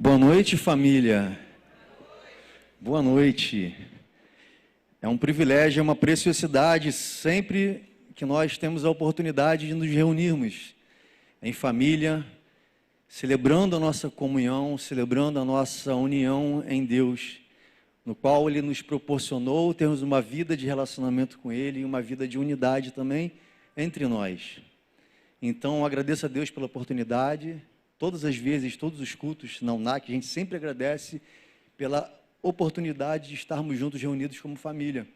Boa noite, família. Boa noite. É um privilégio, é uma preciosidade sempre que nós temos a oportunidade de nos reunirmos em família, celebrando a nossa comunhão, celebrando a nossa união em Deus, no qual Ele nos proporcionou termos uma vida de relacionamento com Ele e uma vida de unidade também entre nós. Então, agradeço a Deus pela oportunidade. Todas as vezes, todos os cultos na UNAC, a gente sempre agradece pela oportunidade de estarmos juntos, reunidos como família.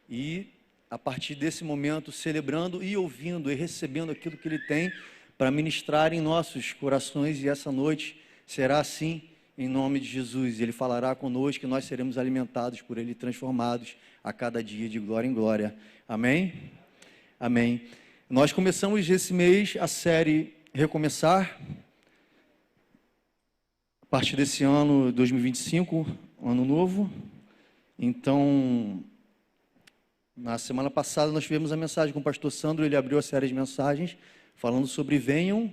E, a partir desse momento, celebrando e ouvindo e recebendo aquilo que Ele tem para ministrar em nossos corações. E essa noite será assim, em nome de Jesus. Ele falará conosco e nós seremos alimentados por Ele, transformados a cada dia de glória em glória. Amém? Amém. Nós começamos esse mês a série Recomeçar. A partir desse ano, 2025, ano novo. Então, na semana passada nós tivemos a mensagem com o pastor Sandro, ele abriu a série de mensagens falando sobre venham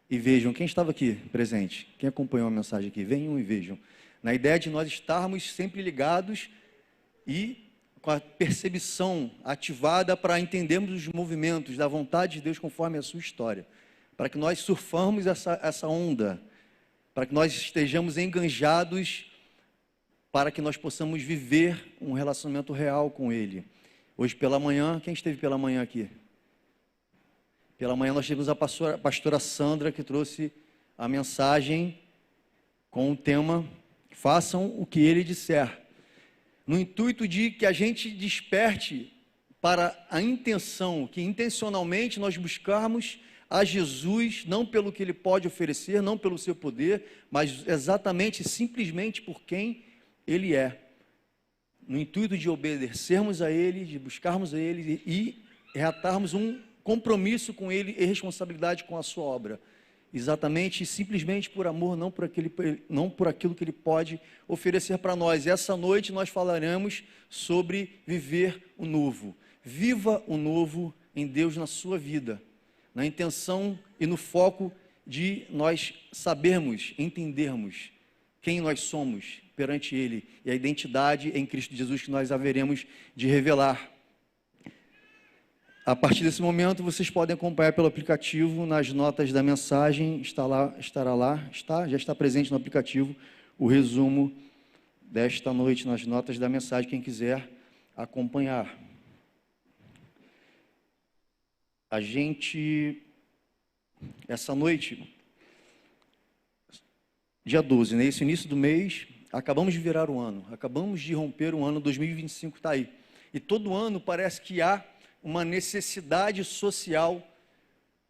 e vejam. Quem estava aqui presente? Quem acompanhou a mensagem aqui? Venham e vejam. Na ideia de nós estarmos sempre ligados e com a percepção ativada para entendermos os movimentos da vontade de Deus conforme a sua história. Para que nós surfamos essa onda, para que nós estejamos enganjados, para que nós possamos viver um relacionamento real com Ele. Hoje pela manhã, quem esteve pela manhã aqui? Pela manhã nós tivemos a pastora Sandra, que trouxe a mensagem com o tema Façam o que Ele disser, no intuito de que a gente desperte para a intenção, que intencionalmente nós buscarmos a Jesus, não pelo que Ele pode oferecer, não pelo seu poder, mas exatamente, simplesmente por quem Ele é. No intuito de obedecermos a Ele, de buscarmos a Ele e reatarmos um compromisso com Ele e responsabilidade com a sua obra. Exatamente, simplesmente por amor, não por aquilo que Ele pode oferecer para nós. E essa noite nós falaremos sobre viver o novo. Viva o novo em Deus na sua vida, na intenção e no foco de nós sabermos, entendermos quem nós somos perante Ele e a identidade em Cristo Jesus que nós haveremos de revelar. A partir desse momento, vocês podem acompanhar pelo aplicativo, nas notas da mensagem, já está presente no aplicativo o resumo desta noite, nas notas da mensagem, quem quiser acompanhar. A gente, essa noite, dia 12, né, esse início do mês, acabamos de virar o ano, acabamos de romper o ano 2025, está aí. E todo ano parece que há uma necessidade social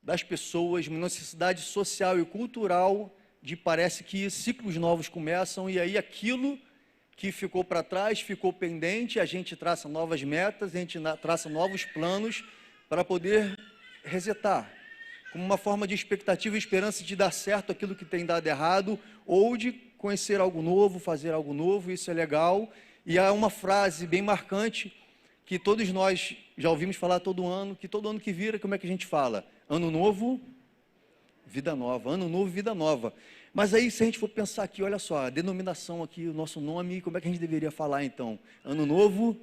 das pessoas, uma necessidade social e cultural de parece que ciclos novos começam e aí aquilo que ficou para trás, ficou pendente, a gente traça novas metas, a gente traça novos planos para poder resetar, como uma forma de expectativa e esperança de dar certo aquilo que tem dado errado, ou de conhecer algo novo, fazer algo novo, isso é legal. E há uma frase bem marcante, que todos nós já ouvimos falar todo ano, que todo ano que vira, como é que a gente fala? Ano novo, vida nova, ano novo, vida nova. Mas aí, se a gente for pensar aqui, olha só, a denominação aqui, o nosso nome, como é que a gente deveria falar então? Ano novo,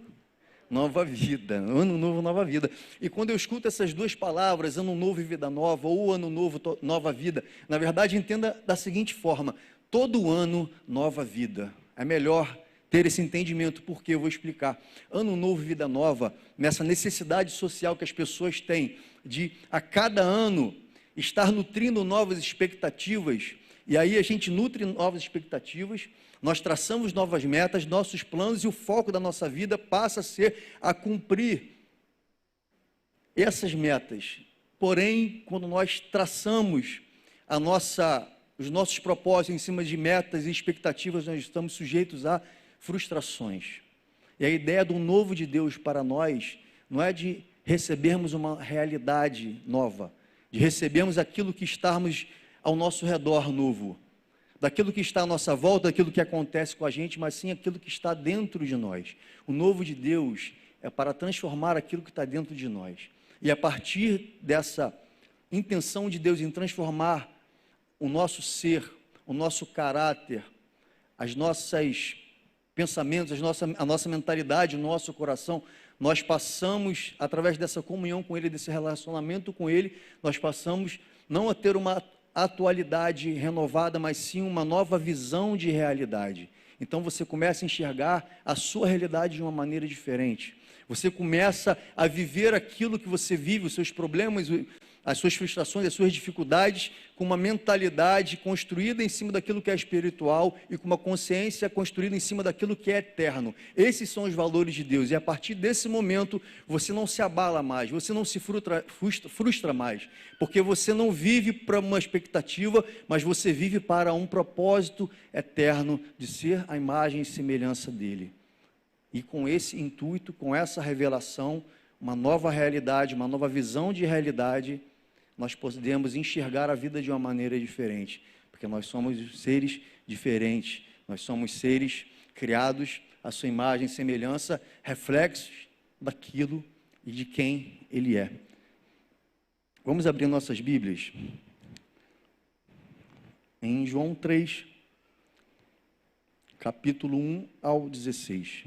nova vida, ano novo, nova vida. E quando eu escuto essas duas palavras, ano novo e vida nova, ou ano novo, nova vida, na verdade, entenda da seguinte forma: todo ano, nova vida. É melhor ter esse entendimento, porque eu vou explicar. Ano novo, vida nova, nessa necessidade social que as pessoas têm de, a cada ano, estar nutrindo novas expectativas, e aí a gente nutre novas expectativas, nós traçamos novas metas, nossos planos, e o foco da nossa vida passa a ser a cumprir essas metas. Porém, quando nós traçamos os nossos propósitos em cima de metas e expectativas, nós estamos sujeitos a frustrações. E a ideia do novo de Deus para nós não é de recebermos uma realidade nova, de recebermos aquilo que estamos ao nosso redor novo, daquilo que está à nossa volta, daquilo que acontece com a gente, mas sim aquilo que está dentro de nós. O novo de Deus é para transformar aquilo que está dentro de nós. E a partir dessa intenção de Deus em transformar o nosso ser, o nosso caráter, as nossas pensamentos, a nossa mentalidade, o nosso coração, nós passamos, através dessa comunhão com Ele, desse relacionamento com Ele, nós passamos não a ter uma atualidade renovada, mas sim uma nova visão de realidade. Então você começa a enxergar a sua realidade de uma maneira diferente. Você começa a viver aquilo que você vive, os seus problemas, as suas frustrações, as suas dificuldades, com uma mentalidade construída em cima daquilo que é espiritual e com uma consciência construída em cima daquilo que é eterno. Esses são os valores de Deus, e a partir desse momento você não se abala mais, você não se frustra mais, porque você não vive para uma expectativa, mas você vive para um propósito eterno de ser a imagem e semelhança dele. E com esse intuito, com essa revelação, uma nova realidade, uma nova visão de realidade, nós podemos enxergar a vida de uma maneira diferente, porque nós somos seres diferentes, nós somos seres criados à sua imagem e semelhança, reflexos daquilo e de quem Ele é. Vamos abrir nossas Bíblias em João 3, capítulo 1 ao 16.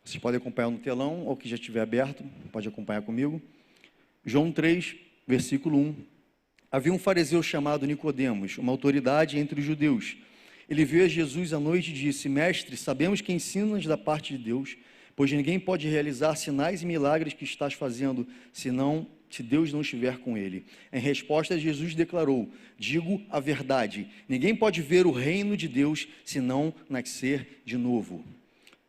Vocês podem acompanhar no telão, ou que já estiver aberto, pode acompanhar comigo. João 3, versículo 1. Havia um fariseu chamado Nicodemos, uma autoridade entre os judeus. Ele veio a Jesus à noite e disse: Mestre, sabemos que ensinas da parte de Deus, pois ninguém pode realizar sinais e milagres que estás fazendo, se Deus não estiver com ele. Em resposta, Jesus declarou: Digo a verdade, ninguém pode ver o reino de Deus se não nascer de novo.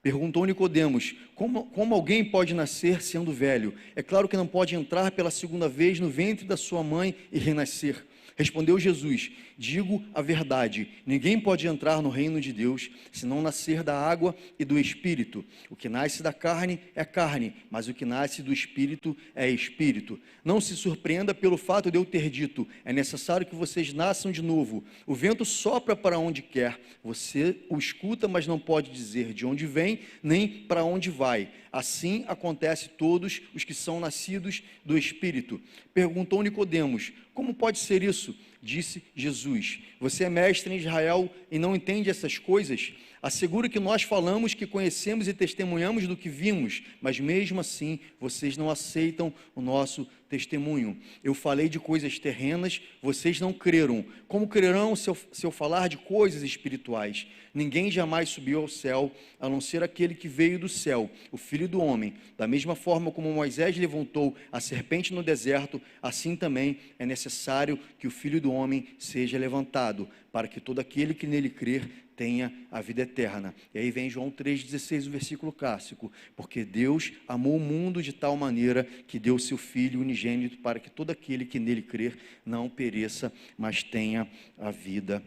Perguntou Nicodemos: como alguém pode nascer sendo velho? É claro que não pode entrar pela segunda vez no ventre da sua mãe e renascer. Respondeu Jesus: Digo a verdade, ninguém pode entrar no reino de Deus se não nascer da água e do Espírito. O que nasce da carne é carne, mas o que nasce do Espírito é Espírito. Não se surpreenda pelo fato de eu ter dito: é necessário que vocês nasçam de novo. O vento sopra para onde quer, você o escuta, mas não pode dizer de onde vem, nem para onde vai. Assim acontece todos os que são nascidos do Espírito. Perguntou Nicodemos: como pode ser isso? Disse Jesus: você é mestre em Israel e não entende essas coisas? Asseguro que nós falamos que conhecemos e testemunhamos do que vimos, mas mesmo assim vocês não aceitam o nosso testemunho. Eu falei de coisas terrenas, vocês não creram. Como crerão se eu falar de coisas espirituais? Ninguém jamais subiu ao céu, a não ser aquele que veio do céu, o Filho do Homem. Da mesma forma como Moisés levantou a serpente no deserto, assim também é necessário que o Filho do Homem seja levantado, para que todo aquele que nele crer tenha a vida eterna. E aí vem João 3,16, o versículo clássico: porque Deus amou o mundo de tal maneira que deu seu Filho unigênito para que todo aquele que nele crer não pereça, mas tenha a vida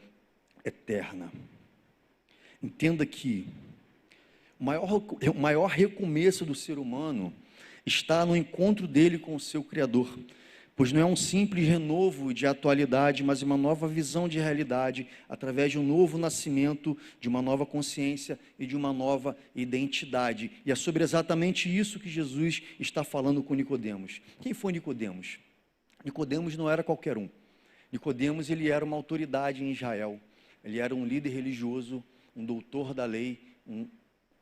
eterna. Entenda que o maior recomeço do ser humano está no encontro dele com o seu Criador, pois não é um simples renovo de atualidade, mas uma nova visão de realidade, através de um novo nascimento, de uma nova consciência e de uma nova identidade. E é sobre exatamente isso que Jesus está falando com Nicodemos. Quem foi Nicodemos? Nicodemos não era qualquer um. Nicodemos, ele era uma autoridade em Israel. Ele era um líder religioso, um doutor da lei,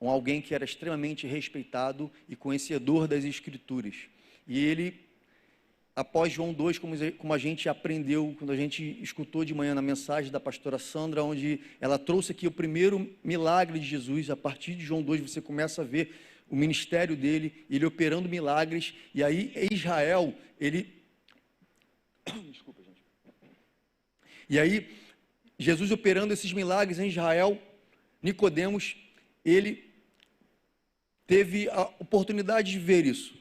alguém que era extremamente respeitado e conhecedor das Escrituras. E ele, após João 2, como a gente aprendeu, quando a gente escutou de manhã na mensagem da pastora Sandra, onde ela trouxe aqui o primeiro milagre de Jesus, a partir de João 2 você começa a ver o ministério dele, ele operando milagres, e aí Israel, desculpa, gente. E aí, Jesus operando esses milagres em Israel, Nicodemos, ele teve a oportunidade de ver isso.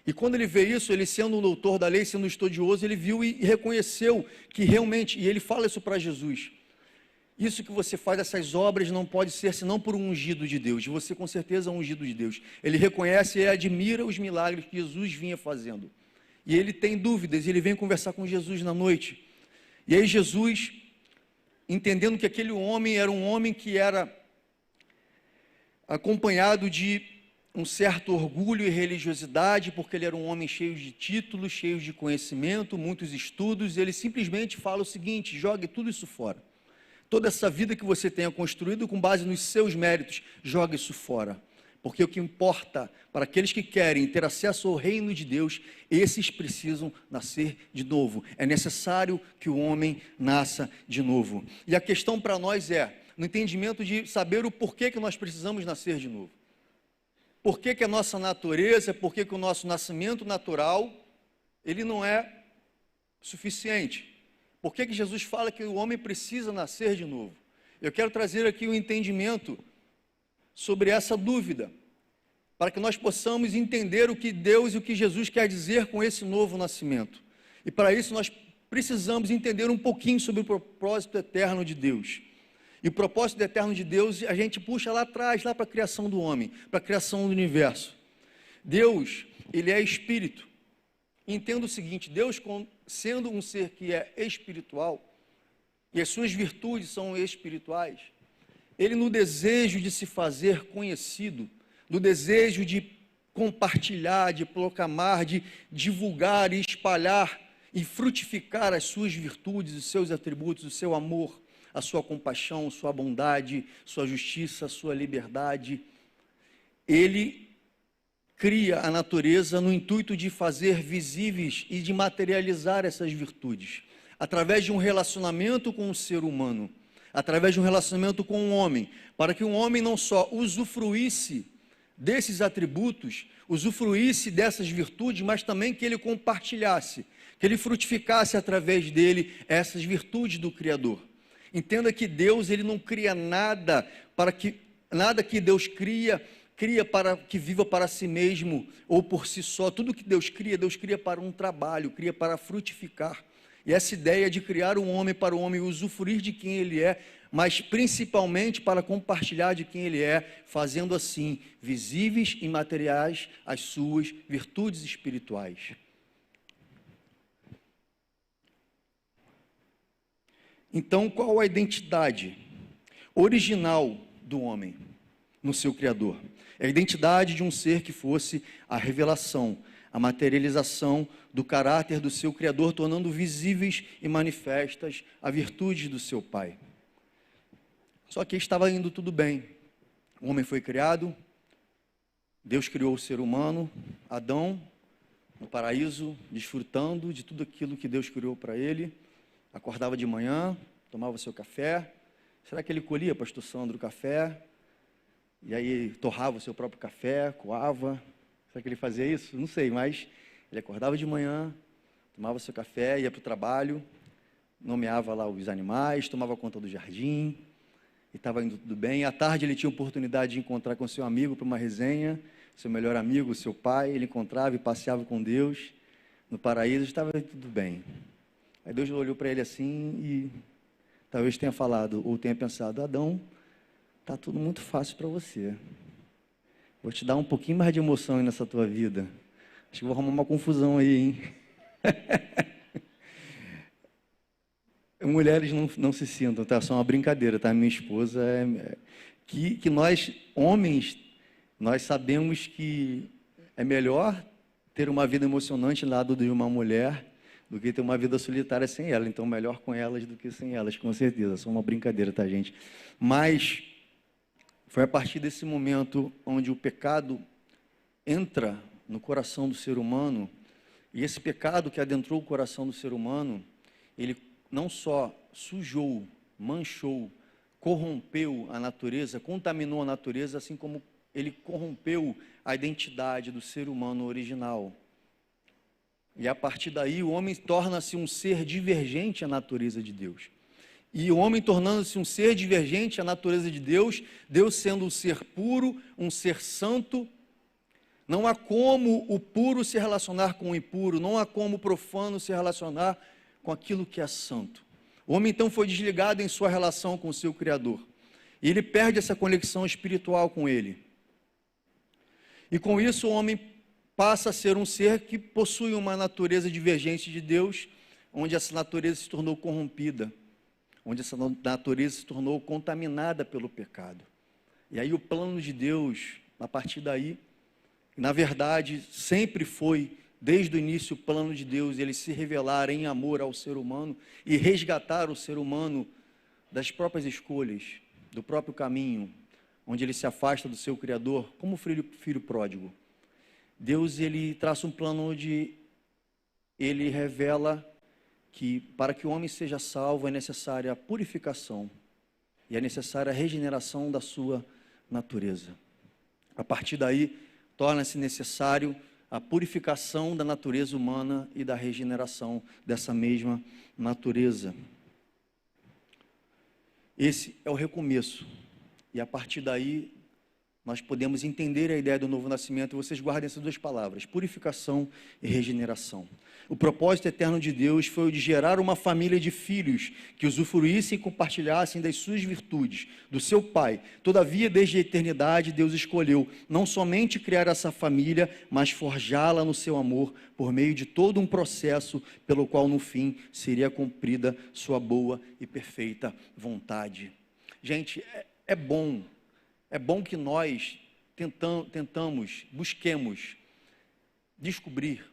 E quando ele vê isso, ele sendo um doutor da lei, sendo um estudioso, ele viu e reconheceu que realmente, e ele fala isso para Jesus: isso que você faz, essas obras, não pode ser senão por um ungido de Deus. E você com certeza é um ungido de Deus. Ele reconhece e admira os milagres que Jesus vinha fazendo. E ele tem dúvidas, e ele vem conversar com Jesus na noite. E aí Jesus entendendo que aquele homem era um homem que era acompanhado de um certo orgulho e religiosidade, porque ele era um homem cheio de títulos, cheio de conhecimento, muitos estudos, e ele simplesmente fala o seguinte: jogue tudo isso fora. Toda essa vida que você tenha construído com base nos seus méritos, jogue isso fora. Porque o que importa para aqueles que querem ter acesso ao reino de Deus, esses precisam nascer de novo. É necessário que o homem nasça de novo. E a questão para nós é, no entendimento de saber o porquê que nós precisamos nascer de novo. Por que a nossa natureza, por que o nosso nascimento natural, ele não é suficiente? Por que Jesus fala que o homem precisa nascer de novo? Eu quero trazer aqui um entendimento sobre essa dúvida, para que nós possamos entender o que Deus e o que Jesus quer dizer com esse novo nascimento. E para isso nós precisamos entender um pouquinho sobre o propósito eterno de Deus. E o propósito eterno de Deus, a gente puxa lá atrás, lá para a criação do homem, para a criação do universo. Deus, ele é espírito. Entenda o seguinte: Deus, sendo um ser que é espiritual, e as suas virtudes são espirituais, ele, no desejo de se fazer conhecido, no desejo de compartilhar, de proclamar, de divulgar e espalhar e frutificar as suas virtudes, os seus atributos, o seu amor, a sua compaixão, sua bondade, sua justiça, sua liberdade, ele cria a natureza no intuito de fazer visíveis e de materializar essas virtudes, através de um relacionamento com o ser humano, através de um relacionamento com o homem, para que o homem não só usufruísse desses atributos, usufruísse dessas virtudes, mas também que ele compartilhasse, que ele frutificasse através dele essas virtudes do Criador. Entenda que Deus, ele não cria nada que Deus cria para que viva para si mesmo ou por si só. Tudo que Deus cria para um trabalho, cria para frutificar. E essa ideia de criar um homem para o homem usufruir de quem ele é, mas principalmente para compartilhar de quem ele é, fazendo assim visíveis e materiais as suas virtudes espirituais. Então, qual a identidade original do homem no seu Criador? É a identidade de um ser que fosse a revelação, a materialização do caráter do seu Criador, tornando visíveis e manifestas as virtudes do seu Pai. Só que estava indo tudo bem. O homem foi criado, Deus criou o ser humano, Adão, no paraíso, desfrutando de tudo aquilo que Deus criou para ele. Acordava de manhã, tomava seu café. Será que ele colhia, pastor Sandro, o café? E aí torrava o seu próprio café, coava. Será que ele fazia isso? Não sei, mas ele acordava de manhã, tomava seu café, ia para o trabalho, nomeava lá os animais, tomava conta do jardim, e estava indo tudo bem. À tarde ele tinha a oportunidade de encontrar com seu amigo para uma resenha, seu melhor amigo, seu pai, ele encontrava e passeava com Deus no paraíso, estava tudo bem. Aí Deus olhou para ele assim e talvez tenha falado, ou tenha pensado: Adão, está tudo muito fácil para você. Vou te dar um pouquinho mais de emoção aí nessa tua vida. Acho que vou arrumar uma confusão aí, hein? Mulheres não se sintam, tá? Só uma brincadeira, tá? Minha esposa que nós, homens, nós sabemos que é melhor ter uma vida emocionante ao lado de uma mulher do que ter uma vida solitária sem ela. Então, melhor com elas do que sem elas, com certeza. Só uma brincadeira, tá, gente? Mas foi a partir desse momento onde o pecado entra no coração do ser humano, e esse pecado que adentrou o coração do ser humano, ele não só sujou, manchou, corrompeu a natureza, contaminou a natureza, assim como ele corrompeu a identidade do ser humano original. E a partir daí o homem torna-se um ser divergente à natureza de Deus. E o homem tornando-se um ser divergente à natureza de Deus, Deus sendo um ser puro, um ser santo, não há como o puro se relacionar com o impuro, não há como o profano se relacionar com aquilo que é santo. O homem então foi desligado em sua relação com o seu Criador. E ele perde essa conexão espiritual com ele. E com isso o homem passa a ser um ser que possui uma natureza divergente de Deus, onde essa natureza se tornou corrompida, onde essa natureza se tornou contaminada pelo pecado. E aí o plano de Deus, a partir daí, na verdade, sempre foi, desde o início, o plano de Deus, ele se revelar em amor ao ser humano e resgatar o ser humano das próprias escolhas, do próprio caminho, onde ele se afasta do seu Criador, como o filho pródigo. Deus, ele traça um plano onde ele revela que para que o homem seja salvo é necessária a purificação e é necessária a regeneração da sua natureza. A partir daí, torna-se necessário a purificação da natureza humana e da regeneração dessa mesma natureza. Esse é o recomeço. E a partir daí, nós podemos entender a ideia do novo nascimento. Vocês guardem essas duas palavras, purificação e regeneração. O propósito eterno de Deus foi o de gerar uma família de filhos que usufruíssem e compartilhassem das suas virtudes, do seu Pai. Todavia, desde a eternidade, Deus escolheu não somente criar essa família, mas forjá-la no seu amor, por meio de todo um processo pelo qual, no fim, seria cumprida sua boa e perfeita vontade. Gente, é bom que nós busquemos descobrir,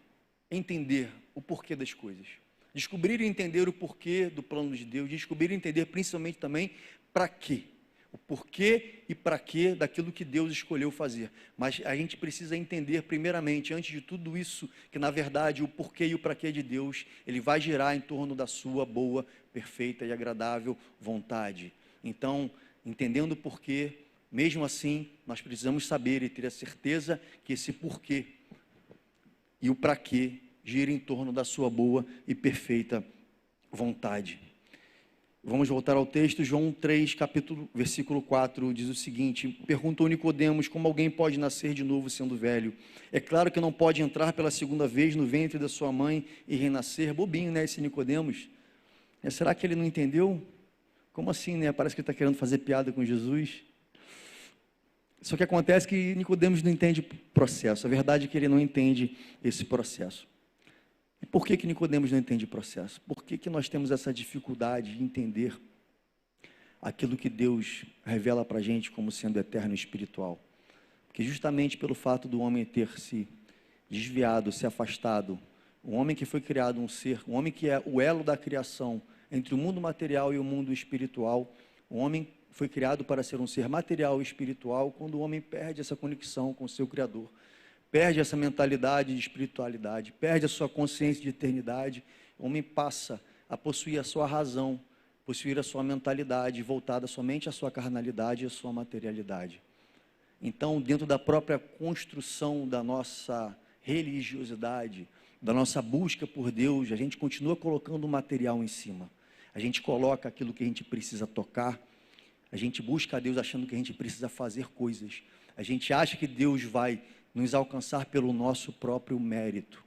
entender o porquê das coisas. Descobrir e entender o porquê do plano de Deus, descobrir e entender principalmente também para quê. O porquê e para quê daquilo que Deus escolheu fazer. Mas a gente precisa entender primeiramente, antes de tudo isso, que na verdade o porquê e o para quê de Deus, ele vai girar em torno da sua boa, perfeita e agradável vontade. Então, entendendo o porquê, mesmo assim, nós precisamos saber e ter a certeza que esse porquê e o para quê gira em torno da sua boa e perfeita vontade. Vamos voltar ao texto. João 3, versículo 4, diz o seguinte: perguntou Nicodemos, como alguém pode nascer de novo sendo velho? É claro que não pode entrar pela segunda vez no ventre da sua mãe e renascer. Bobinho, né, esse Nicodemos? Será que ele não entendeu? Como assim, né? Parece que ele está querendo fazer piada com Jesus. Só que acontece que Nicodemos não entende o processo. A verdade é que ele não entende esse processo. E por que Nicodemos não entende o processo? Por que nós temos essa dificuldade de entender aquilo que Deus revela para a gente como sendo eterno e espiritual? Porque justamente pelo fato do homem ter se desviado, se afastado, o homem que foi criado um ser, o homem que é o elo da criação entre o mundo material e o mundo espiritual, o homem foi criado para ser um ser material e espiritual. Quando o homem perde essa conexão com o seu Criador, perde essa mentalidade de espiritualidade, perde a sua consciência de eternidade, o homem passa a possuir a sua razão, possuir a sua mentalidade voltada somente à sua carnalidade e à sua materialidade. Então, dentro da própria construção da nossa religiosidade, da nossa busca por Deus, a gente continua colocando o material em cima. A gente coloca aquilo que a gente precisa tocar, a gente busca a Deus achando que a gente precisa fazer coisas. A gente acha que Deus vai nos alcançar pelo nosso próprio mérito,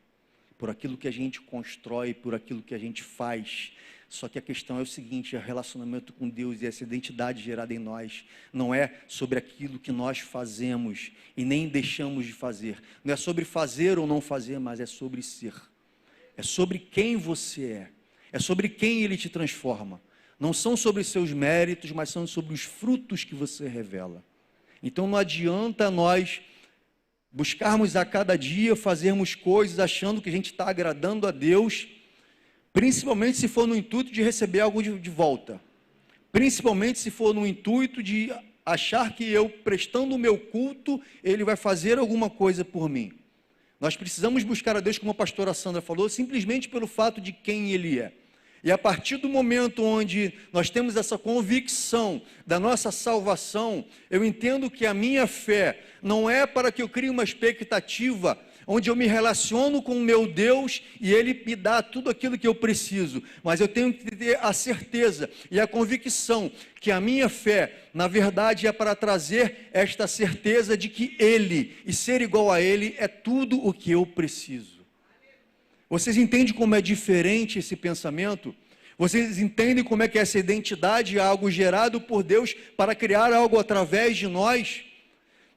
por aquilo que a gente constrói, por aquilo que a gente faz. Só que a questão é o seguinte: o relacionamento com Deus e essa identidade gerada em nós não é sobre aquilo que nós fazemos e nem deixamos de fazer. Não é sobre fazer ou não fazer, mas é sobre ser. É sobre quem você é. É sobre quem Ele te transforma. Não são sobre seus méritos, mas são sobre os frutos que você revela. Então não adianta nós buscarmos a cada dia, fazermos coisas achando que a gente está agradando a Deus, principalmente se for no intuito de receber algo de volta. Principalmente se for no intuito de achar que eu, prestando o meu culto, Ele vai fazer alguma coisa por mim. Nós precisamos buscar a Deus, como a pastora Sandra falou, simplesmente pelo fato de quem Ele é. E a partir do momento onde nós temos essa convicção da nossa salvação, eu entendo que a minha fé não é para que eu crie uma expectativa onde eu me relaciono com o meu Deus e Ele me dá tudo aquilo que eu preciso, mas eu tenho que ter a certeza e a convicção que a minha fé, na verdade, é para trazer esta certeza de que Ele, e ser igual a Ele, é tudo o que eu preciso. Vocês entendem como é diferente esse pensamento? Vocês entendem como é que essa identidade é algo gerado por Deus para criar algo através de nós?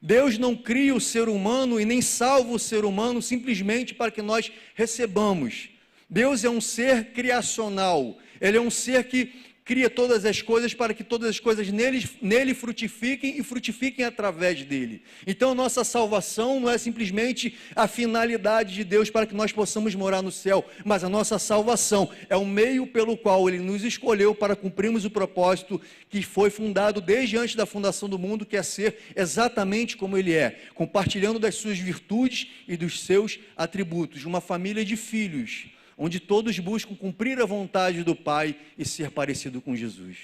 Deus não cria o ser humano e nem salva o ser humano simplesmente para que nós recebamos. Deus é um ser criacional. Ele é um ser que cria todas as coisas para que todas as coisas nele frutifiquem e frutifiquem através dele. Então, nossa salvação não é simplesmente a finalidade de Deus para que nós possamos morar no céu, mas a nossa salvação é o meio pelo qual ele nos escolheu para cumprirmos o propósito que foi fundado desde antes da fundação do mundo, que é ser exatamente como ele é, compartilhando das suas virtudes e dos seus atributos, uma família de filhos, onde todos buscam cumprir a vontade do Pai e ser parecido com Jesus.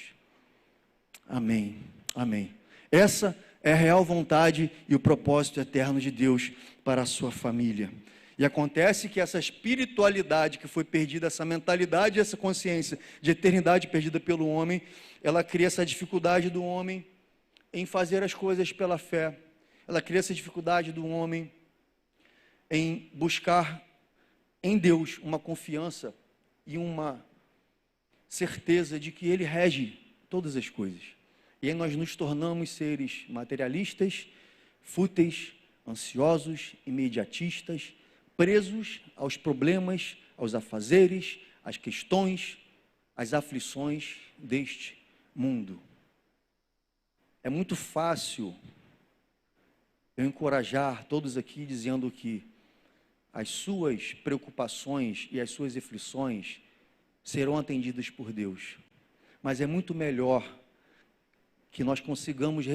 Amém, amém. Essa é a real vontade e o propósito eterno de Deus para a sua família. E acontece que essa espiritualidade que foi perdida, essa mentalidade, essa consciência de eternidade perdida pelo homem, ela cria essa dificuldade do homem em fazer as coisas pela fé. Ela cria essa dificuldade do homem em buscar em Deus uma confiança e uma certeza de que Ele rege todas as coisas. E aí nós nos tornamos seres materialistas, fúteis, ansiosos, imediatistas, presos aos problemas, aos afazeres, às questões, às aflições deste mundo. É muito fácil eu encorajar todos aqui dizendo que as suas preocupações e as suas aflições serão atendidas por Deus. Mas é muito melhor que nós consigamos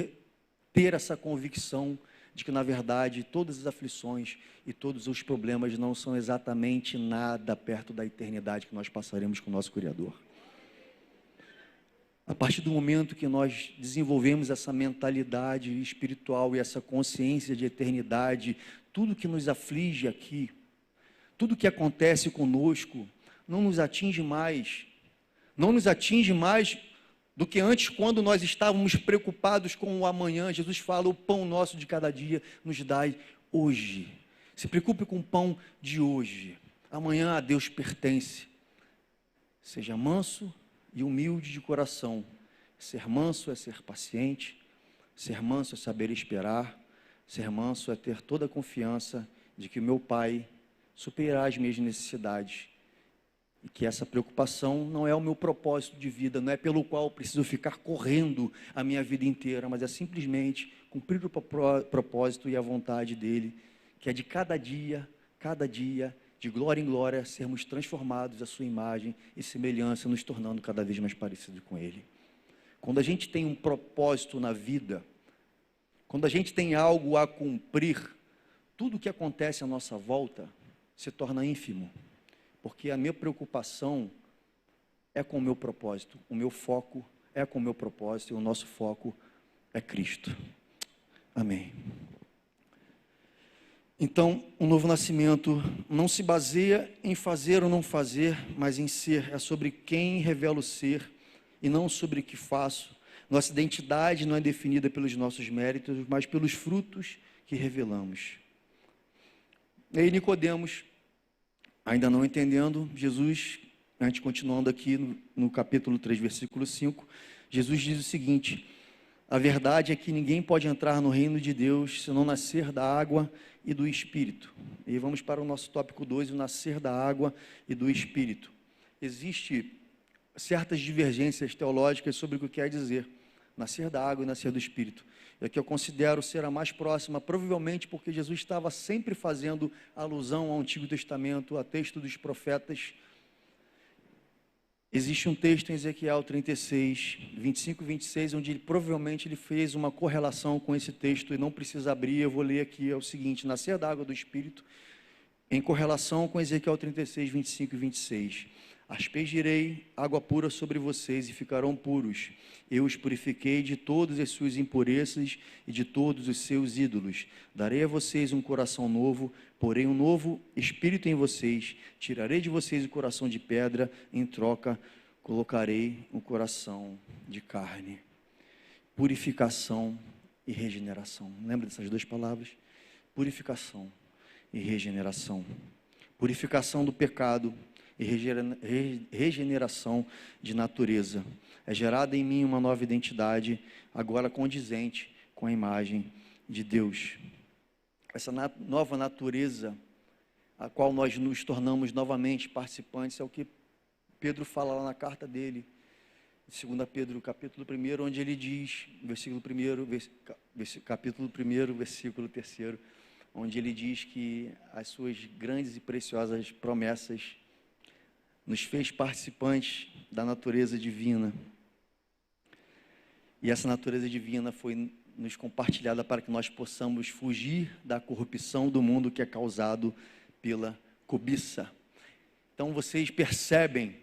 ter essa convicção de que, na verdade, todas as aflições e todos os problemas não são exatamente nada perto da eternidade que nós passaremos com o nosso Criador. A partir do momento que nós desenvolvemos essa mentalidade espiritual e essa consciência de eternidade, tudo que nos aflige aqui, tudo que acontece conosco, não nos atinge mais do que antes, quando nós estávamos preocupados com o amanhã. Jesus fala: o pão nosso de cada dia nos dai hoje. Se preocupe com o pão de hoje. Amanhã a Deus pertence. Seja manso e humilde de coração. Ser manso é ser paciente, ser manso é saber esperar, ser manso é ter toda a confiança de que o meu Pai superará as minhas necessidades, e que essa preocupação não é o meu propósito de vida, não é pelo qual eu preciso ficar correndo a minha vida inteira, mas é simplesmente cumprir o propósito e a vontade dEle, que é de cada dia, de glória em glória, sermos transformados à sua imagem e semelhança, nos tornando cada vez mais parecidos com Ele. Quando a gente tem um propósito na vida, quando a gente tem algo a cumprir, tudo que acontece à nossa volta se torna ínfimo, porque a minha preocupação é com o meu propósito, o meu foco é com o meu propósito, e o nosso foco é Cristo. Amém. Então, o novo nascimento não se baseia em fazer ou não fazer, mas em ser. É sobre quem revela o ser e não sobre o que faço. Nossa identidade não é definida pelos nossos méritos, mas pelos frutos que revelamos. E aí Nicodemos, ainda não entendendo, Jesus, a gente continuando aqui no capítulo 3, versículo 5, Jesus diz o seguinte: a verdade é que ninguém pode entrar no reino de Deus se não nascer da água e do Espírito. E vamos para o nosso tópico 2, o nascer da água e do Espírito. Existem certas divergências teológicas sobre o que quer dizer nascer da água e nascer do Espírito. E aqui eu considero ser a mais próxima, provavelmente porque Jesus estava sempre fazendo alusão ao Antigo Testamento, a texto dos profetas. Existe um texto em Ezequiel 36, 25 e 26, onde provavelmente ele fez uma correlação com esse texto, e não precisa abrir, eu vou ler aqui, é o seguinte: nascer da água do Espírito, em correlação com Ezequiel 36, 25 e 26. Aspergirei água pura sobre vocês e ficarão puros. Eu os purifiquei de todas as suas impurezas e de todos os seus ídolos. Darei a vocês um coração novo, porém um novo espírito em vocês. Tirarei de vocês o coração de pedra, em troca colocarei um coração de carne. Purificação e regeneração. Lembra dessas duas palavras? Purificação e regeneração. Purificação do pecado e regeneração de natureza. É gerada em mim uma nova identidade, agora condizente com a imagem de Deus. Essa nova natureza, a qual nós nos tornamos novamente participantes, é o que Pedro fala lá na carta dele. 2 Pedro, capítulo 1, onde ele diz, capítulo 1, versículo 3, onde ele diz que as suas grandes e preciosas promessas nos fez participantes da natureza divina. E essa natureza divina foi nos compartilhada para que nós possamos fugir da corrupção do mundo que é causado pela cobiça. Então vocês percebem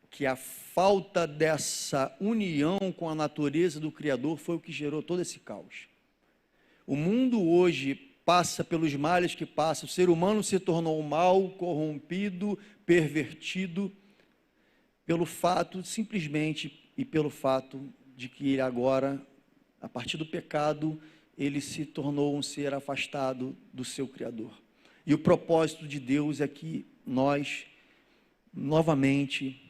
que a falta dessa união com a natureza do Criador foi o que gerou todo esse caos. O mundo hoje passa pelos males que passa, o ser humano se tornou mal, corrompido, pervertido, pelo fato, simplesmente, e pelo fato de que ele agora, a partir do pecado, ele se tornou um ser afastado do seu Criador. E o propósito de Deus é que nós, novamente,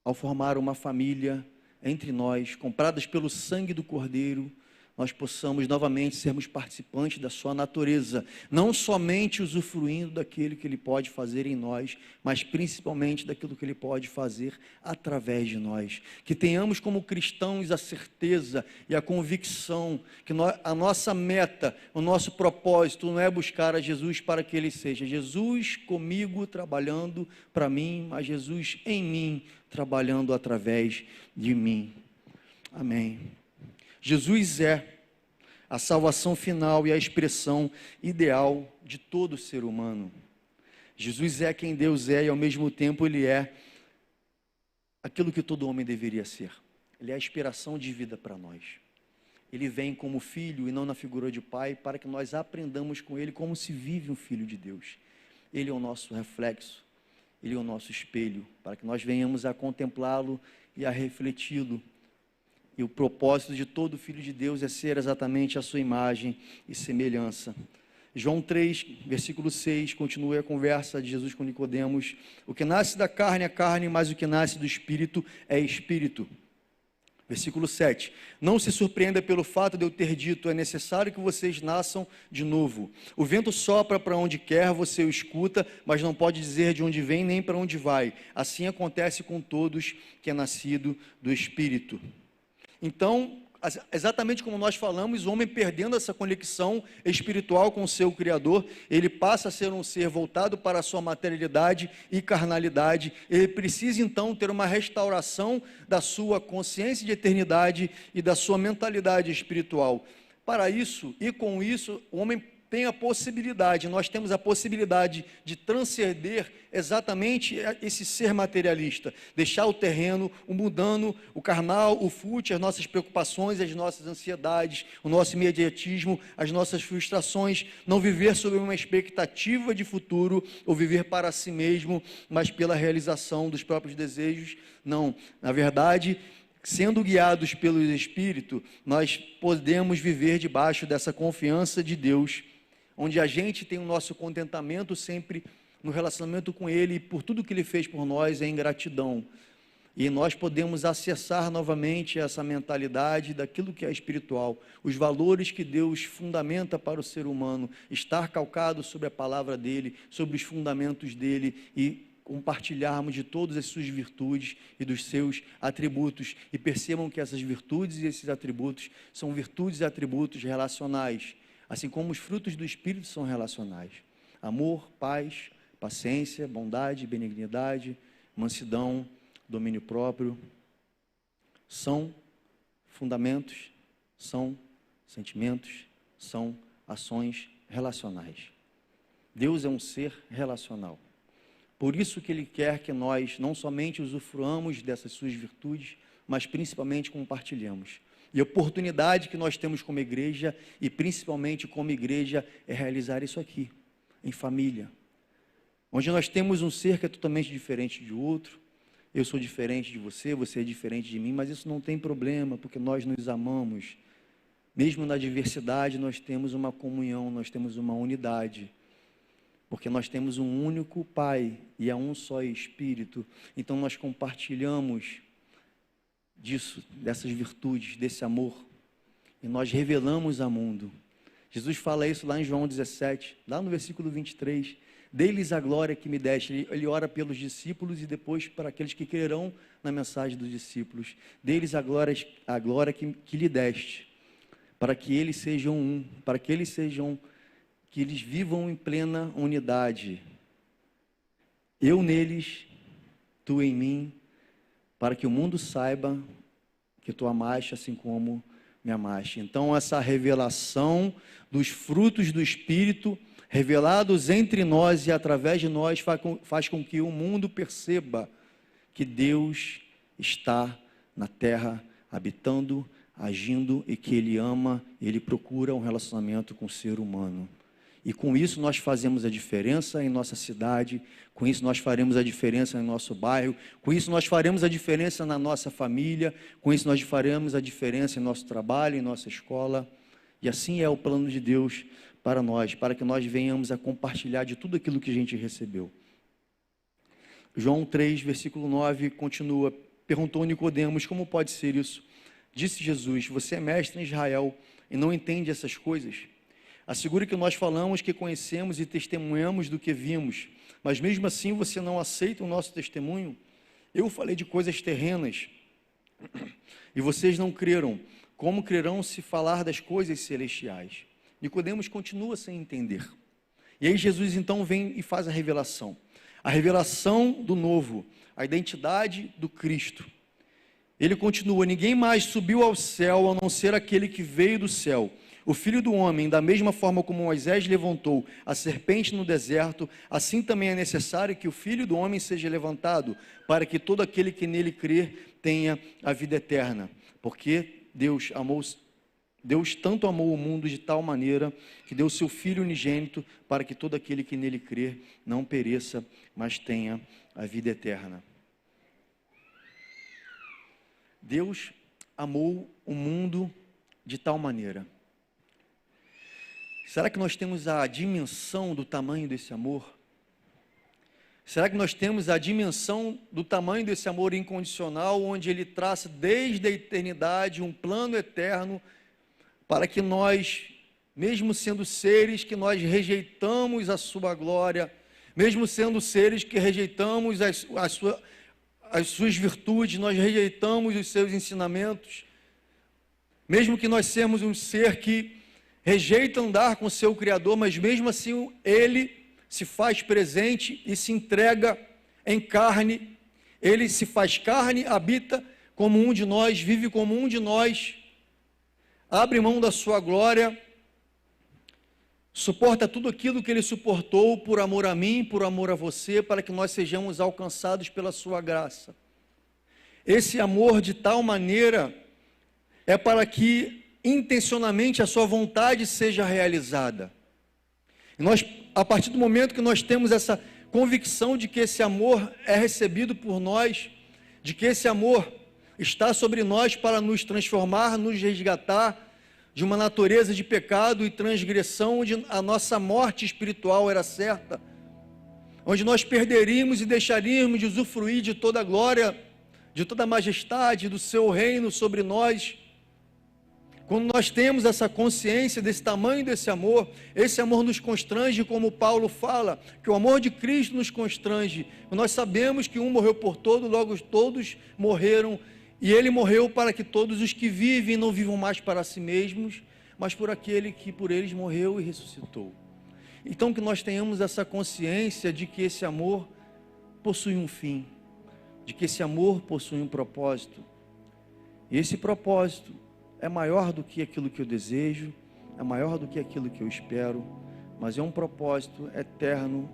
ao formar uma família entre nós, compradas pelo sangue do Cordeiro, nós possamos novamente sermos participantes da sua natureza, não somente usufruindo daquilo que Ele pode fazer em nós, mas principalmente daquilo que Ele pode fazer através de nós. Que tenhamos como cristãos a certeza e a convicção que a nossa meta, o nosso propósito não é buscar a Jesus para que Ele seja Jesus comigo trabalhando para mim, mas Jesus em mim trabalhando através de mim. Amém. Jesus é a salvação final e a expressão ideal de todo ser humano. Jesus é quem Deus é e ao mesmo tempo Ele é aquilo que todo homem deveria ser. Ele é a inspiração de vida para nós. Ele vem como filho e não na figura de pai, para que nós aprendamos com Ele como se vive um filho de Deus. Ele é o nosso reflexo, Ele é o nosso espelho, para que nós venhamos a contemplá-lo e a refleti-lo. E o propósito de todo filho de Deus é ser exatamente a sua imagem e semelhança. João 3, versículo 6, continua a conversa de Jesus com Nicodemos. O que nasce da carne é carne, mas o que nasce do Espírito é Espírito. Versículo 7. Não se surpreenda pelo fato de eu ter dito, é necessário que vocês nasçam de novo. O vento sopra para onde quer, você o escuta, mas não pode dizer de onde vem nem para onde vai. Assim acontece com todos que é nascido do Espírito. Então, exatamente como nós falamos, o homem perdendo essa conexão espiritual com o seu Criador, ele passa a ser um ser voltado para a sua materialidade e carnalidade. Ele precisa então ter uma restauração da sua consciência de eternidade e da sua mentalidade espiritual. Para isso, e com isso, o homem tem a possibilidade, nós temos a possibilidade de transcender exatamente esse ser materialista, deixar o terreno, o mundano, o carnal, o fútil, as nossas preocupações, as nossas ansiedades, o nosso imediatismo, as nossas frustrações, não viver sob uma expectativa de futuro, ou viver para si mesmo, mas pela realização dos próprios desejos. Não, na verdade, sendo guiados pelo Espírito, nós podemos viver debaixo dessa confiança de Deus, onde a gente tem o nosso contentamento sempre no relacionamento com Ele, e por tudo que Ele fez por nós é em gratidão. E nós podemos acessar novamente essa mentalidade daquilo que é espiritual, os valores que Deus fundamenta para o ser humano, estar calcado sobre a palavra dEle, sobre os fundamentos dEle, e compartilharmos de todas as suas virtudes e dos seus atributos, e percebam que essas virtudes e esses atributos são virtudes e atributos relacionais, assim como os frutos do Espírito são relacionais: amor, paz, paciência, bondade, benignidade, mansidão, domínio próprio. São fundamentos, são sentimentos, são ações relacionais. Deus é um ser relacional. Por isso que Ele quer que nós não somente usufruamos dessas suas virtudes, mas principalmente compartilhemos. E a oportunidade que nós temos como igreja, e principalmente como igreja, é realizar isso aqui, em família, onde nós temos um ser que é totalmente diferente de outro. Eu sou diferente de você, você é diferente de mim, mas isso não tem problema, porque nós nos amamos. Mesmo na diversidade, nós temos uma comunhão, nós temos uma unidade, porque nós temos um único Pai e há um só Espírito. Então nós compartilhamos disso, dessas virtudes, desse amor, e nós revelamos ao mundo. Jesus fala isso lá em João 17, lá no versículo 23, Dê-lhes a glória que me deste. Ele ora pelos discípulos e depois para aqueles que crerão na mensagem dos discípulos. Dê-lhes a glória que lhe deste, para que eles sejam um, para que eles vivam em plena unidade. Eu neles, tu em mim, para que o mundo saiba que tu amaste assim como me amaste. Então, essa revelação dos frutos do Espírito, revelados entre nós e através de nós, faz com que o mundo perceba que Deus está na terra, habitando, agindo, e que Ele ama, Ele procura um relacionamento com o ser humano. E com isso nós fazemos a diferença em nossa cidade, com isso nós faremos a diferença em nosso bairro, com isso nós faremos a diferença na nossa família, com isso nós faremos a diferença em nosso trabalho, em nossa escola. E assim é o plano de Deus para nós, para que nós venhamos a compartilhar de tudo aquilo que a gente recebeu. João 3, versículo 9, continua: perguntou Nicodemos, como pode ser isso? Disse Jesus, você é mestre em Israel e não entende essas coisas? Assegure que nós falamos que conhecemos e testemunhamos do que vimos, mas mesmo assim você não aceita o nosso testemunho? Eu falei de coisas terrenas e vocês não creram. Como crerão se falar das coisas celestiais? Nicodemos continua sem entender. E aí Jesus então vem e faz a revelação do novo, a identidade do Cristo. Ele continua: ninguém mais subiu ao céu a não ser aquele que veio do céu, o Filho do Homem. Da mesma forma como Moisés levantou a serpente no deserto, assim também é necessário que o Filho do Homem seja levantado, para que todo aquele que nele crer tenha a vida eterna. Porque Deus tanto amou o mundo de tal maneira que deu seu Filho unigênito, para que todo aquele que nele crer não pereça, mas tenha a vida eterna. Deus amou o mundo de tal maneira. Será que nós temos a dimensão do tamanho desse amor? Será que nós temos a dimensão do tamanho desse amor incondicional, onde Ele traça desde a eternidade um plano eterno, para que nós, mesmo sendo seres que nós rejeitamos a sua glória, mesmo sendo seres que rejeitamos as suas virtudes, nós rejeitamos os seus ensinamentos, mesmo que nós sejamos um ser que rejeita andar com o seu Criador, mas mesmo assim Ele se faz presente e se entrega em carne. Ele se faz carne, habita como um de nós, vive como um de nós, abre mão da sua glória, suporta tudo aquilo que Ele suportou por amor a mim, por amor a você, para que nós sejamos alcançados pela sua graça. Esse amor de tal maneira é para que intencionalmente a sua vontade seja realizada. E nós, a partir do momento que nós temos essa convicção de que esse amor é recebido por nós, de que esse amor está sobre nós para nos transformar, nos resgatar de uma natureza de pecado e transgressão, onde a nossa morte espiritual era certa, onde nós perderíamos e deixaríamos de usufruir de toda a glória, de toda a majestade do seu reino sobre nós. Quando nós temos essa consciência desse tamanho desse amor, esse amor nos constrange, como Paulo fala, que o amor de Cristo nos constrange. Nós sabemos que um morreu por todos, logo todos morreram, e Ele morreu para que todos os que vivem não vivam mais para si mesmos, mas por aquele que por eles morreu e ressuscitou. Então que nós tenhamos essa consciência de que esse amor possui um fim, de que esse amor possui um propósito, e esse propósito é maior do que aquilo que eu desejo, é maior do que aquilo que eu espero, mas é um propósito eterno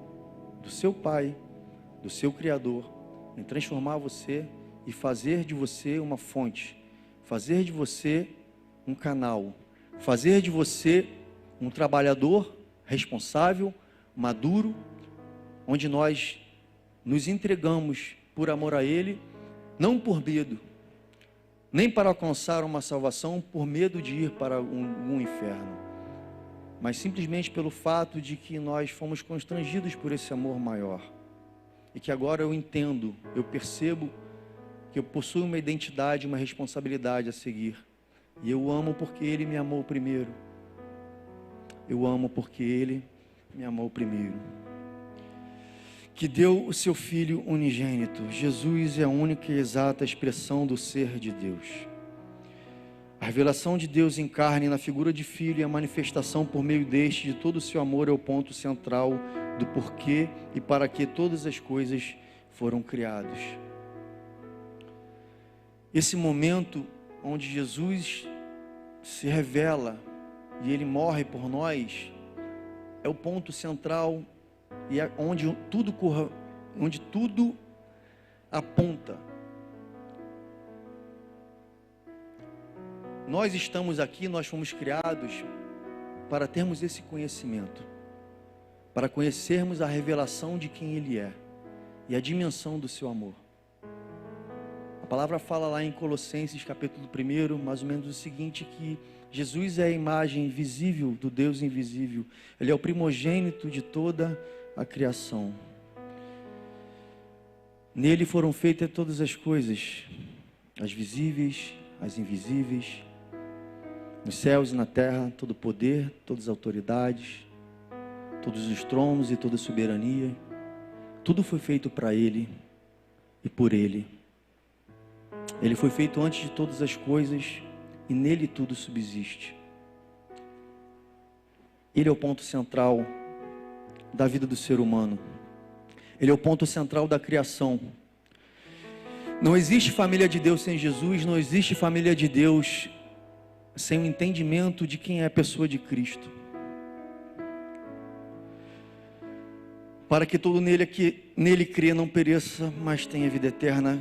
do seu Pai, do seu Criador, em transformar você e fazer de você uma fonte, fazer de você um canal, fazer de você um trabalhador responsável, maduro, onde nós nos entregamos por amor a Ele, não por medo, nem para alcançar uma salvação por medo de ir para um inferno, mas simplesmente pelo fato de que nós fomos constrangidos por esse amor maior, e que agora eu entendo, eu percebo que eu possuo uma identidade, uma responsabilidade a seguir, e eu amo porque Ele me amou primeiro, eu amo porque Ele me amou primeiro. que deu o seu Filho unigênito. Jesus é a única e exata expressão do ser de Deus. A revelação de Deus em carne na figura de Filho e a manifestação por meio deste de todo o seu amor é o ponto central do porquê e para que todas as coisas foram criadas. Esse momento onde Jesus se revela e Ele morre por nós, é o ponto central e é onde tudo aponta. Nós estamos aqui, nós fomos criados para termos esse conhecimento, para conhecermos a revelação de quem Ele é e a dimensão do seu amor. A palavra fala lá em Colossenses capítulo 1, mais ou menos o seguinte, que Jesus é a imagem visível do Deus invisível. Ele é o primogênito de toda a criação. Nele foram feitas todas as coisas, as visíveis, as invisíveis, nos céus e na terra, todo poder, todas as autoridades, todos os tronos e toda a soberania. Tudo foi feito para Ele e por Ele. Ele foi feito antes de todas as coisas e nele tudo subsiste. Ele é o ponto central da vida do ser humano. Ele é o ponto central da criação. Não existe família de Deus sem Jesus, não existe família de Deus sem o entendimento de quem é a pessoa de Cristo. Para que todo nele crê não pereça, mas tenha vida eterna.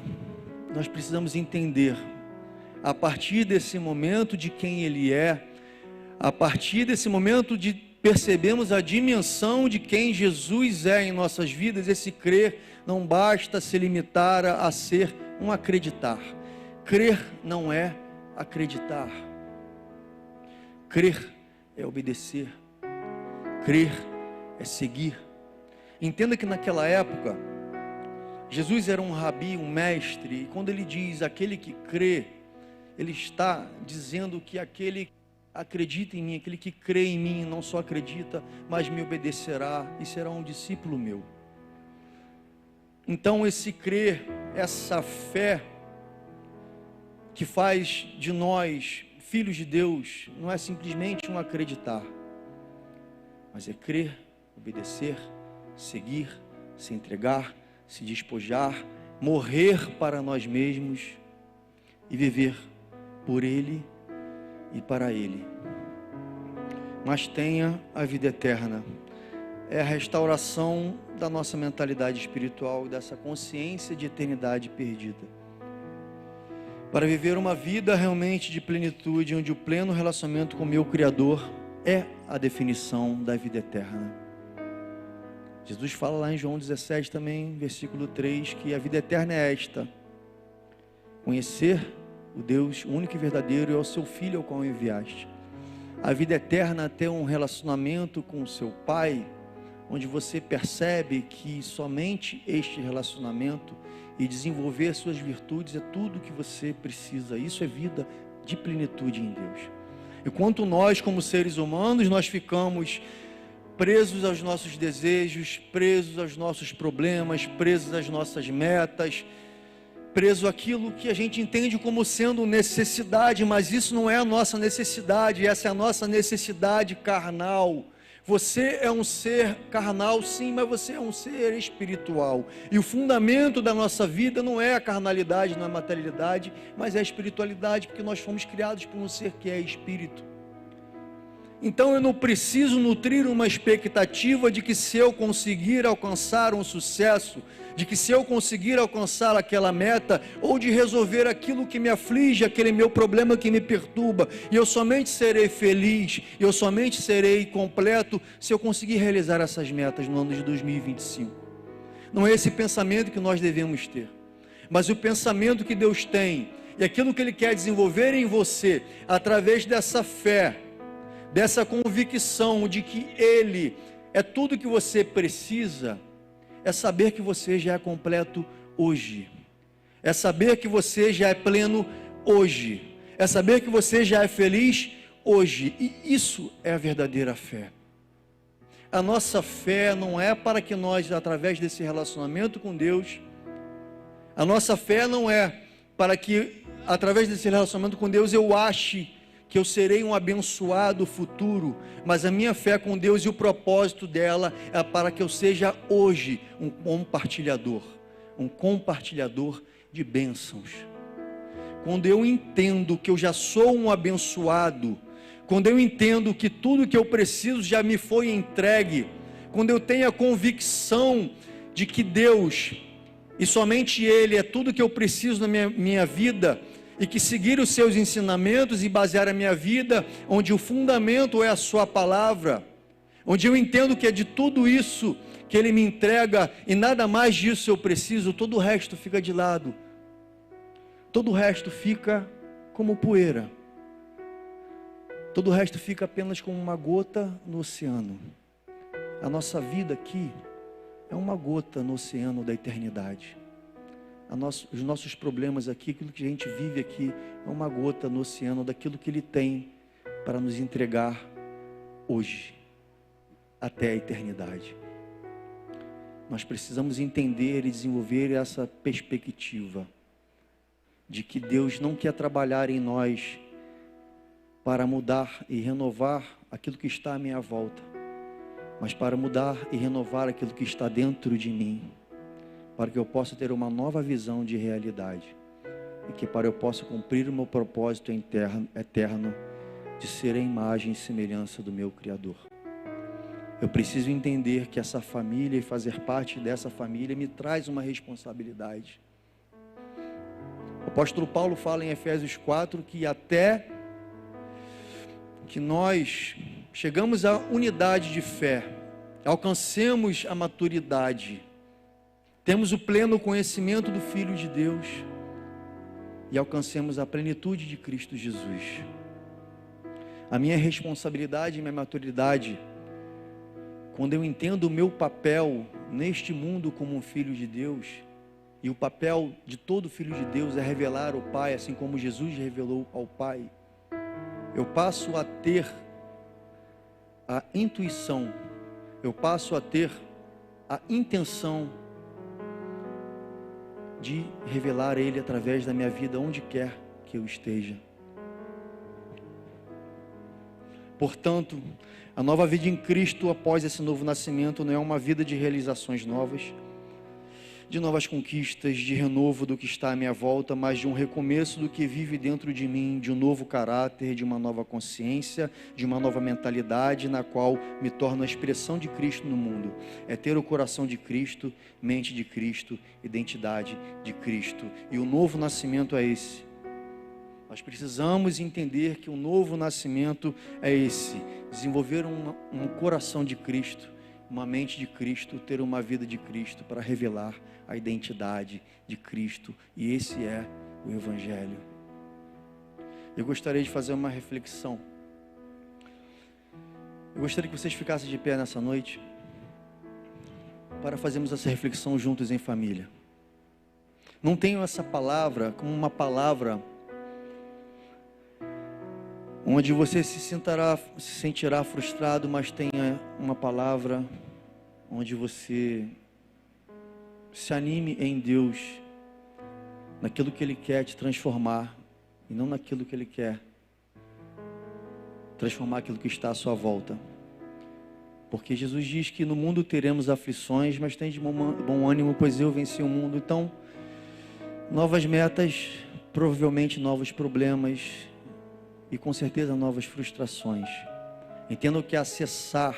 Nós precisamos entender, a partir desse momento de quem Ele é, a partir desse momento de percebemos a dimensão de quem Jesus é em nossas vidas, esse crer não basta se limitar a ser um acreditar. Crer não é acreditar. Crer é obedecer. Crer é seguir. Entenda que naquela época, Jesus era um rabi, um mestre, e quando ele diz aquele que crê, ele está dizendo que aquele que acredita em mim, aquele que crê em mim, não só acredita, mas me obedecerá e será um discípulo meu. Então esse crer, essa fé que faz de nós filhos de Deus, não é simplesmente um acreditar, mas é crer, obedecer, seguir, se entregar, se despojar, morrer para nós mesmos e viver por Ele e para Ele. Mas tenha a vida eterna. É a restauração da nossa mentalidade espiritual, dessa consciência de eternidade perdida. Para viver uma vida realmente de plenitude, onde o pleno relacionamento com o meu Criador é a definição da vida eterna. Jesus fala lá em João 17 também, versículo 3, que a vida eterna é esta: conhecer o Deus único e verdadeiro e ao seu Filho ao qual enviaste. A vida eterna é ter um relacionamento com o seu Pai, onde você percebe que somente este relacionamento e desenvolver suas virtudes é tudo que você precisa. Isso é vida de plenitude em Deus. Enquanto nós, como seres humanos, nós ficamos presos aos nossos desejos, presos aos nossos problemas, presos às nossas metas, preso àquilo que a gente entende como sendo necessidade, mas isso não é a nossa necessidade, essa é a nossa necessidade carnal. Você é um ser carnal, sim, mas você é um ser espiritual. E o fundamento da nossa vida não é a carnalidade, não é a materialidade, mas é a espiritualidade, porque nós fomos criados por um ser que é espírito. Então eu não preciso nutrir uma expectativa de que se eu conseguir alcançar um sucesso, de que se eu conseguir alcançar aquela meta, ou de resolver aquilo que me aflige, aquele meu problema que me perturba, e eu somente serei feliz, eu somente serei completo se eu conseguir realizar essas metas no ano de 2025. Não é esse pensamento que nós devemos ter, mas o pensamento que Deus tem, e aquilo que Ele quer desenvolver em você, através dessa fé, dessa convicção de que Ele é tudo que você precisa, é saber que você já é completo hoje, é saber que você já é pleno hoje, é saber que você já é feliz hoje, e isso é a verdadeira fé. a nossa fé não é para que nós, através desse relacionamento com Deus, a nossa fé não é para que, através desse relacionamento com Deus, eu ache que eu serei um abençoado futuro, mas a minha fé com Deus e o propósito dela é para que eu seja hoje um compartilhador de bênçãos. Quando eu entendo que eu já sou um abençoado, quando eu entendo que tudo que eu preciso já me foi entregue, quando eu tenho a convicção de que Deus, e somente Ele, é tudo que eu preciso na minha vida, e que seguir os seus ensinamentos e basear a minha vida, onde o fundamento é a sua palavra, onde eu entendo que é de tudo isso que Ele me entrega, e nada mais disso eu preciso, todo o resto fica de lado, todo o resto fica como poeira, todo o resto fica apenas como uma gota no oceano. A nossa vida aqui é uma gota no oceano da eternidade. Os nossos problemas aqui, aquilo que a gente vive aqui, é uma gota no oceano daquilo que Ele tem para nos entregar hoje, até a eternidade. Nós precisamos entender e desenvolver essa perspectiva de que Deus não quer trabalhar em nós para mudar e renovar aquilo que está à minha volta, mas para mudar e renovar aquilo que está dentro de mim, para que eu possa ter uma visão de realidade, e que para eu possa cumprir o meu propósito eterno de ser a imagem e semelhança do meu Criador. Eu preciso entender que essa família e fazer parte dessa família me traz uma responsabilidade. O apóstolo Paulo fala em Efésios 4 que até que nós chegamos à unidade de fé, alcancemos a maturidade, temos o pleno conhecimento do Filho de Deus e alcancemos a plenitude de Cristo Jesus. A minha responsabilidade e minha maturidade, quando eu entendo o meu papel neste mundo como um filho de Deus, e o papel de todo filho de Deus é revelar o Pai, assim como Jesus revelou ao Pai, eu passo a ter a intuição, eu passo a ter a intenção de revelar Ele através da minha vida, onde quer que eu esteja. Portanto, a nova vida em Cristo após esse novo nascimento não é uma vida de realizações novas, de novas conquistas, de renovo do que está à minha volta, mas de um recomeço do que vive dentro de mim, de um novo caráter, de uma nova consciência, de uma nova mentalidade, na qual me torno a expressão de Cristo no mundo. É ter o coração de Cristo, mente de Cristo, identidade de Cristo. E o novo nascimento é esse. Nós precisamos entender que o novo nascimento é esse: desenvolver um coração de Cristo, uma mente de Cristo, ter uma vida de Cristo para revelar a identidade de Cristo. E esse é o Evangelho. Eu gostaria de fazer uma reflexão. Eu gostaria que vocês ficassem de pé nessa noite para fazermos essa reflexão juntos em família. Não tenho essa palavra como uma palavra onde você se sentirá frustrado, mas tenha uma palavra onde você se anime em Deus, naquilo que Ele quer te transformar, e não naquilo que Ele quer transformar aquilo que está à sua volta. Porque Jesus diz que no mundo teremos aflições, mas tem de bom ânimo, pois eu venci o mundo. Então, novas metas, provavelmente novos problemas, e com certeza novas frustrações. Entendo que acessar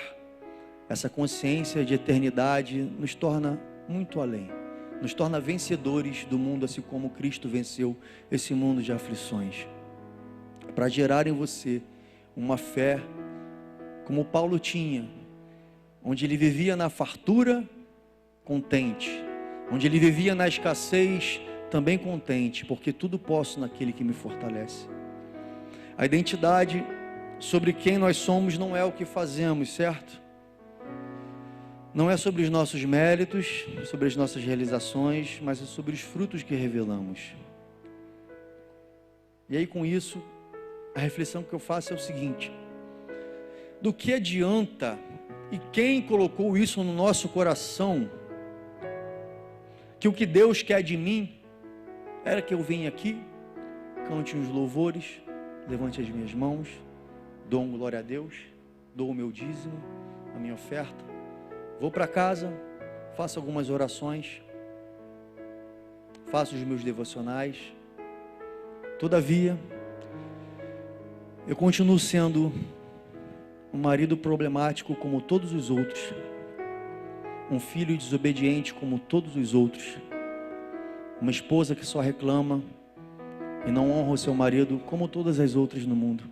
essa consciência de eternidade nos torna muito além, nos torna vencedores do mundo, assim como Cristo venceu esse mundo de aflições, para gerar em você uma fé como Paulo tinha, onde ele vivia na fartura contente, onde ele vivia na escassez também contente, porque tudo posso naquele que me fortalece. A identidade sobre quem nós somos não é o que fazemos, certo? Não é sobre os nossos méritos, sobre as nossas realizações, mas é sobre os frutos que revelamos. E aí, com isso, a reflexão que eu faço é o seguinte: do que adianta E quem colocou isso no nosso coração, que o que Deus quer de mim, era que eu venha aqui, cante uns louvores, levante as minhas mãos, dou uma glória a Deus, dou o meu dízimo, a minha oferta, vou para casa, faço algumas orações, faço os meus devocionais. Todavia, eu continuo sendo um marido problemático como todos os outros, um filho desobediente como todos os outros, uma esposa que só reclama e não honra o seu marido como todas as outras no mundo.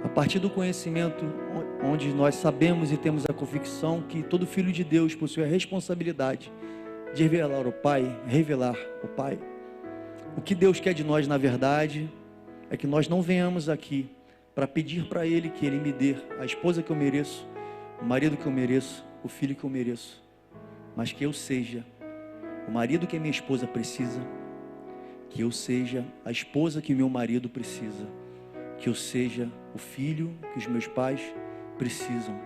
A partir do conhecimento, onde nós sabemos e temos a convicção que todo filho de Deus possui a responsabilidade de revelar o Pai. O que Deus quer de nós, na verdade, é que nós não venhamos aqui para pedir para Ele que Ele me dê a esposa que eu mereço, o marido que eu mereço, o filho que eu mereço, mas que eu seja o marido que a minha esposa precisa, que eu seja a esposa que meu marido precisa, que eu seja o filho que os meus pais precisam.